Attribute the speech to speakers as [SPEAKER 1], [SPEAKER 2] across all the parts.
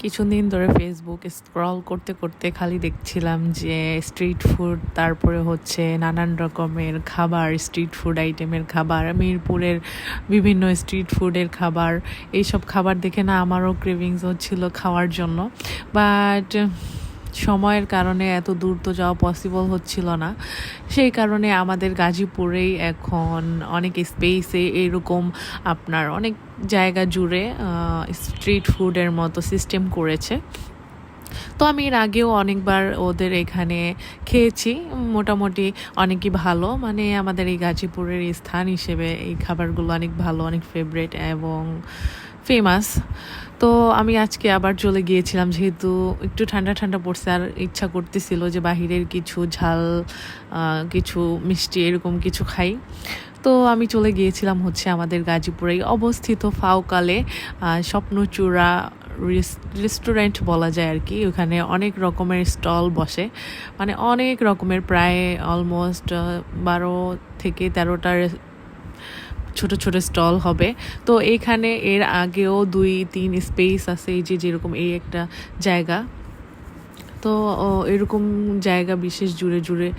[SPEAKER 1] কিছুদিন ধরে Facebook scroll করতে করতে খালি দেখছিলাম যে স্ট্রিট ফুড, তারপরে হচ্ছে নানান রকমের খাবার, স্ট্রিট ফুড আইটেমের খাবার, মিরপুরের বিভিন্ন স্ট্রিট ফুডের খাবার। এইসব খাবার দেখে না আমারও ক্রেভিংস হচ্ছিল খাওয়ার জন্য, বাট সময়ের কারণে এত দূর তো যাওয়া পসিবল হচ্ছিল না। সেই কারণে আমাদের গাজীপুরেই এখন অনেক স্পেসে এরকম আপনার অনেক জায়গা জুড়ে স্ট্রিট ফুডের মতো সিস্টেম করেছে। তো আমি এর আগেও অনেকবার ওদের এখানে খেয়েছি, মোটামুটি অনেকই ভালো, মানে আমাদের এই গাজীপুরের স্থান হিসেবে এই খাবারগুলো অনেক ভালো, অনেক ফেভারিট এবং ফেমাস। তো আমি আজকে আবার চলে গিয়েছিলাম, যেহেতু একটু ঠান্ডা ঠান্ডা পড়ছে আর ইচ্ছা করতেছিল যে বাহিরের কিছু ঝাল, কিছু মিষ্টি এরকম কিছু খাই। তো আমি চলে গিয়েছিলাম হচ্ছে আমাদের গাজীপুরেই অবস্থিত ফাউকালে স্বপ্নচূড়া রেস্টুরেন্ট বলা যায় আর কি। ওখানে অনেক রকমের স্টল বসে, মানে অনেক রকমের, প্রায় অলমোস্ট 12 থেকে 13টা ছোট ছোট স্টল হবে। তো এইখানে এর আগেও 2-3 স্পেস আছে, এই যে যেরকম এই একটা জায়গা। তো এরকম জায়গা বিশেষ জুড়ে জুড়ে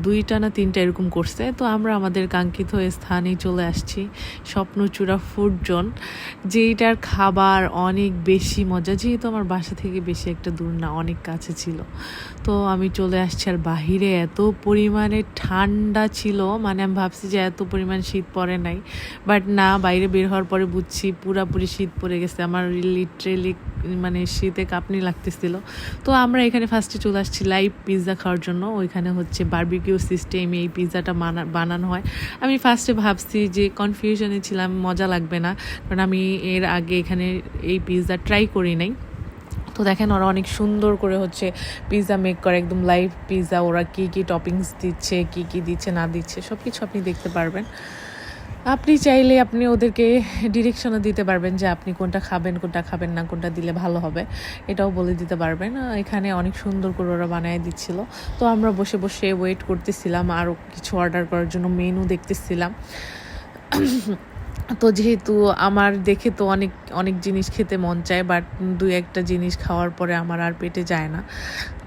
[SPEAKER 1] 2টা না 3টা এরকম করছে। তো আমরা আমাদের কাঙ্ক্ষিত স্থানেই চলে আসছি, স্বপ্নচূড়া ফুড জোন, যেইটার খাবার অনেক বেশি মজা, যেহেতু আমার বাসা থেকে বেশি একটা দূর না, অনেক কাছে ছিল। তো আমি চলে আসছি, আর বাহিরে এত পরিমাণে ঠান্ডা ছিল, মানে আমি ভাবছি যে এত পরিমাণ শীত পড়ে নাই, বাট না, বাইরে বের হওয়ার পরে বুঝছি পুরাপুরি শীত পড়ে গেছে। আমার লিটারেলি মানে শীতে কাঁপনি লাগতেছিল। তো আমরা এখানে ফার্স্টে চলে আসছি লাইভ পিৎজা খাওয়ার জন্য। ওইখানে হচ্ছে বারবিকিউ সিস্টেমে এই পিৎজাটা বানানো হয়। আমি ফার্স্টে ভাবছি যে কনফিউশনে ছিলাম, মজা লাগবে না, কারণ আমি এর আগে এখানে এই পিৎজা ট্রাই করি নাই। তো দেখেন ওরা অনেক সুন্দর করে হচ্ছে পিৎজা মেক করে, একদম লাইভ পিৎজা। ওরা কী কী টপিংস দিচ্ছে, কী কী দিচ্ছে না দিচ্ছে সব কিছু আপনি দেখতে পারবেন। আপনি চাইলে আপনি ওদেরকে ডিরেকশনও দিতে পারবেন যে আপনি কোনটা খাবেন না, কোনটা দিলে ভালো হবে এটাও বলে দিতে পারবেন। এখানে অনেক সুন্দর করে ওরা বানিয়ে দিচ্ছিল। তো আমরা বসে বসে ওয়েট করতেছিলাম আরও কিছু অর্ডার করার জন্য, মেনু দেখতেছিলাম। তো যেহেতু আমার দেখে তো অনেক অনেক জিনিস খেতে মন চায়, বাট 2-1টা জিনিস খাওয়ার পরে আমার আর পেটে যায় না,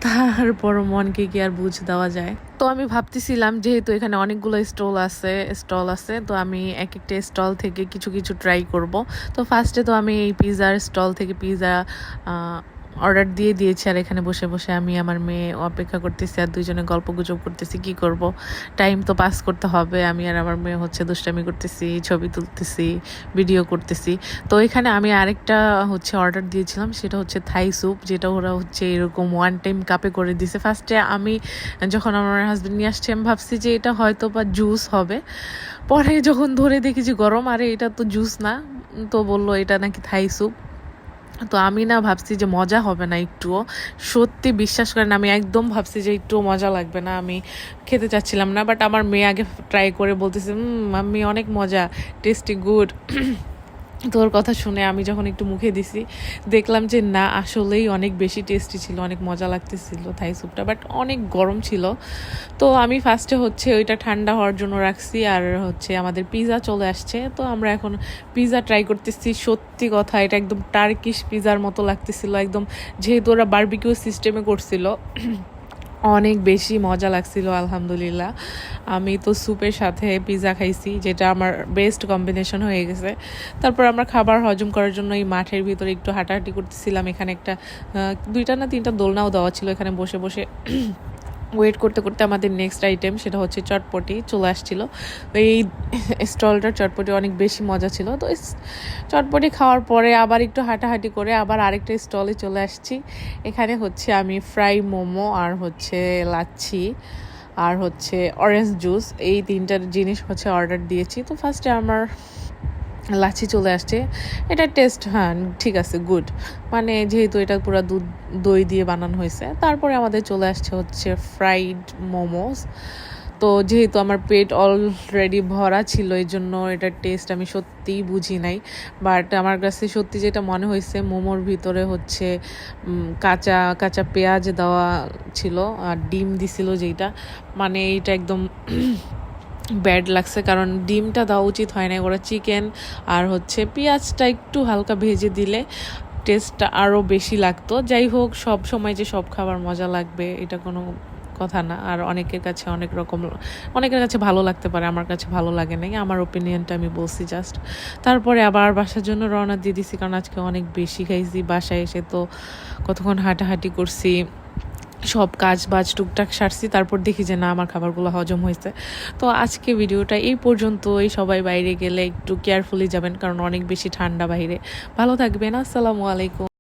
[SPEAKER 1] তারপর মনকে কি আর বুঝ দেওয়া যায়। তো আমি ভাবতেছিলাম যেহেতু এখানে অনেকগুলো স্টল আছে, তো আমি এক একটা স্টল থেকে কিছু কিছু ট্রাই করব। তো ফার্স্টে তো আমি এই পিৎজার স্টল থেকে পিৎজা অর্ডার দিয়ে দিয়েছি, আর এখানে বসে বসে আমি আমার মেয়ে অপেক্ষা করতেছি, আর দুইজনে গল্প গুজব করতেছি। কি করব, টাইম তো পাস করতে হবে। আমি আর আমার মেয়ে হচ্ছে দুষ্টামি করতেছি, ছবি তুলতেছি, ভিডিও করতেছি। তো এখানে আমি আরেকটা হচ্ছে অর্ডার দিয়েছিলাম, সেটা হচ্ছে থাই স্যুপ, যেটা ওরা হচ্ছে এরকম ওয়ান টাইম কাপে করে দিছে। ফার্স্টে আমি যখন আমার হাজব্যান্ড নিয়ে আসছি, আমি ভাবছি যে এটা হয়তো বা জুস হবে, পরে যখন ধরে দেখি যে গরম, আরে এটা তো জুস না। তো বললো এটা নাকি থাই স্যুপ। তো আমি না ভাবছি যে মজা হবে না একটুও, সত্যি বিশ্বাস করেন আমি একদম ভাবছি যে একটুও মজা লাগবে না, আমি খেতে চাচ্ছিলাম না। বাট আমার মেয়ে আগে ট্রাই করে বলতেছে মাম্মি অনেক মজা, টেস্টি, গুড। তোর কথা শুনে আমি যখন একটু মুখে দিছি, দেখলাম যে না, আসলেই অনেক বেশি টেস্টি ছিল, অনেক মজা লাগতেছিল থাই স্যুপটা, বাট অনেক গরম ছিল। তো আমি ফার্স্টে হচ্ছে ওইটা ঠান্ডা হওয়ার জন্য রাখছি, আর হচ্ছে আমাদের পিৎজা চলে আসছে। তো আমরা এখন পিৎজা ট্রাই করতেছি। সত্যি কথা, এটা একদম টার্কিশ পিৎজার মতো লাগতেছিল একদম, যেহেতু ওরা বারবিকিউ সিস্টেমে করছিল। অনেক বেশি মজা লাগছিল আলহামদুলিল্লাহ। আমি তো স্যুপের সাথে পিৎজা খাইছি, যেটা আমার বেস্ট কম্বিনেশন হয়ে গেছে। তারপর আমরা খাবার হজম করার জন্য এই মাঠের ভিতরে একটু হাঁটাহাঁটি করতেছিলাম। এখানে একটা 2টা না 3টা দোলনাও দেওয়া ছিল, এখানে বসে বসে ওয়েট করতে করতে আমাদের নেক্সট আইটেম, সেটা হচ্ছে চটপটি চলে আসছিল। এই স্টলটার চটপটি অনেক বেশি মজা ছিল। তো চটপটি খাওয়ার পরে আবার একটু হাঁটাহাঁটি করে আবার আরেকটা স্টলে চলে আসছি। এখানে হচ্ছে আমি ফ্রাই মোমো আর হচ্ছে লাচ্ছি আর হচ্ছে অরেঞ্জ জুস, এই 3টার জিনিস হচ্ছে অর্ডার দিয়েছি। তো ফার্স্টে আমার লাচ্ছি চলে আসছে। এটা টেস্ট হ্যাঁ ঠিক আছে, গুড, মানে যেহেতু এটা পুরো দই দিয়ে বানানো হয়েছে। তারপরে আমাদের চলে আসছে হচ্ছে ফ্রাইড মোমোস। তো যেহেতু আমার পেট অলরেডি ভরা ছিল, এই জন্য এটার টেস্ট আমি সত্যিই বুঝি নাই। বাট আমার কাছে সত্যি যেটা মনে হয়েছে, মোমোর ভিতরে হচ্ছে কাঁচা কাঁচা পেঁয়াজ দেওয়া ছিল আর ডিম দিছিল, যেটা মানে এইটা একদম ব্যাড লাগছে, কারণ ডিমটা দেওয়া উচিত হয় না। ওরা চিকেন আর হচ্ছে পেঁয়াজটা একটু হালকা ভেজে দিলে টেস্টটা আরও বেশি লাগতো। যাই হোক, সব সময় যে সব খাবার মজা লাগবে এটা কোনো কথা না। আর অনেকের কাছে অনেকের কাছে ভালো লাগতে পারে, আমার কাছে ভালো লাগে নাই। আমার ওপিনিয়নটা আমি বলছি জাস্ট। তারপরে আবার বাসার জন্য রওনা দিয়ে দিছি, কারণ আজকে অনেক বেশি খাইছি। বাসায় এসে তো কতক্ষণ হাঁটাহাঁটি করছি, সব কাজ বাজ টুকটাক সারছি, তারপর দেখি যে না, আমার খাবারগুলো হজম হয়েছে। তো আজকে ভিডিওটা এই পর্যন্তই। সবাই বাইরে গেলে একটু কেয়ারফুলি যাবেন, কারণ অনেক বেশি ঠান্ডা বাইরে। ভালো থাকবেন। আসসালামু আলাইকুম।